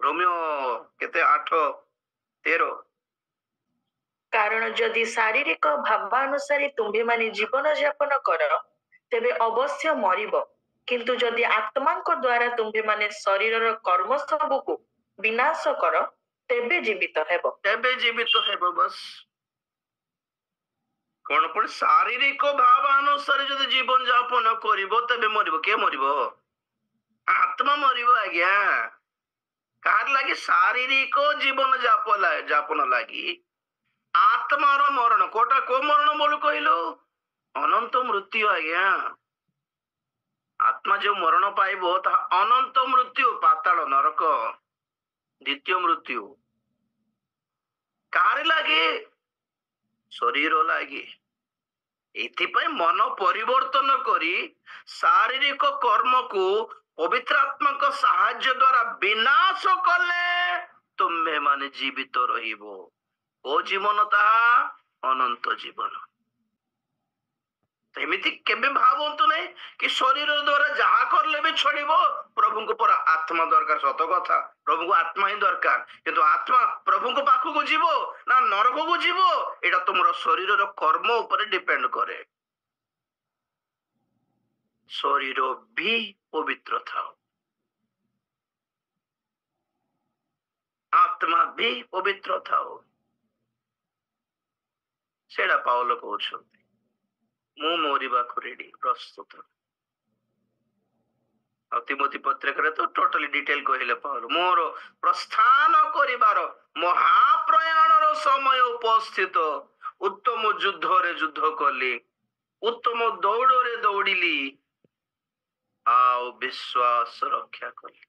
ରୋମିଓ କେତେ 8:13। କାରଣ ଯଦି ଶାରୀରିକ ଭାବାନୁସାରେ ତୁମ୍ଭେମାନେ ଜୀବନ ଯାପନ କର ତେବେ ଅବଶ୍ୟ ମରିବ, କିନ୍ତୁ ଯଦି ଆତ୍ମାଙ୍କ ଦ୍ୱାରା ତୁମ୍ଭେମାନେ ଶରୀରର କର୍ମ ସବୁକୁ ବିନାଶ କର ତେବେ ଜୀବିତ ହେବ। ତେବେ ଜୀବିତ ହେବ। ବସ୍ କଣ ପୁଣି ଶାରୀରିକ ଭାବ ଅନୁସାରେ ଯଦି ଜୀବନ ଯାପନ କରିବ ତେବେ ମରିବ। କିଏ ମରିବ? ଆତ୍ମା ମରିବ ଆଜ୍ଞା। କାହାର ଲାଗି? ଶାରୀରିକ ଜୀବନ ଯାପନ ଲାଗି ଆତ୍ମାର ମରଣ। କୋଟା କୋ ମରଣ ବୋଲି କହିଲୁ? ଅନନ୍ତ ମୃତ୍ୟୁ ଆଜ୍ଞା। ଆତ୍ମା ଯୋଉ ମରଣ ପାଇବ ତାହା ଅନନ୍ତ ମୃତ୍ୟୁ, ପାତାଳ ନରକ, ଦ୍ୱିତୀୟ ମୃତ୍ୟୁ। କାହାର ଲାଗି? ଶରୀର ଲାଗି। ଏଥିପାଇଁ ମନ ପରିବର୍ତ୍ତନ କରି ଶାରୀରିକ କର୍ମକୁ ପବିତ୍ର ଆତ୍ମାଙ୍କ ସାହାଯ୍ୟ ଦ୍ୱାରା ବିନାଶ କଲେ ତୁମେ ମାନେ ଜୀବିତ ରହିବ। ଓ ଜୀବନ ତାହା ଅନନ୍ତ ଜୀବନ। ଏମିତି କେବେ ଭାବନ୍ତୁ ନାହିଁ କି ଶରୀର ଦ୍ୱାରା ଯାହା କରିଲେ ବି ଛାଡ଼ିବ, ପ୍ରଭୁଙ୍କୁ ପରା ଆତ୍ମା ଦରକାର। ସତ କଥା, ପ୍ରଭୁଙ୍କୁ ଆତ୍ମା ହିଁ ଦରକାର। କିନ୍ତୁ ଆତ୍ମା ପ୍ରଭୁଙ୍କ ପାଖକୁ ଯିବ ନା ନରକକୁ ଯିବ, ଏଇଟା ତୁମର ଶରୀରର କର୍ମ ଉପରେ ଡିପେଣ୍ଡ କରେ। ଶରୀର ବି ପବିତ୍ର ଥାଉ, ଆତ୍ମା ବି ପବିତ୍ର ଥାଉ। ସେଇଟା ପାଉଲ କହୁଛନ୍ତି, ମୁଁ ମରିବାକୁ ରେଡି, ପ୍ରସ୍ତୁତ। ଆଉ ତିମୋଥୀ ପତ୍ରିକାରେ ତ ଟୋଟାଲି ଡିଟେଲ କହିଲେ ପାଉଲ, ମୋର ପ୍ରସ୍ଥାନ କରିବାର ମହାପ୍ରୟାଣର ସମୟ ଉପସ୍ଥିତ। ଉତ୍ତମ ଯୁଦ୍ଧରେ ଯୁଦ୍ଧ କଲି, ଉତ୍ତମ ଦୌଡ଼ରେ ଦୌଡ଼ିଲି, ଆଉ ବିଶ୍ୱାସ ରକ୍ଷା କଲି।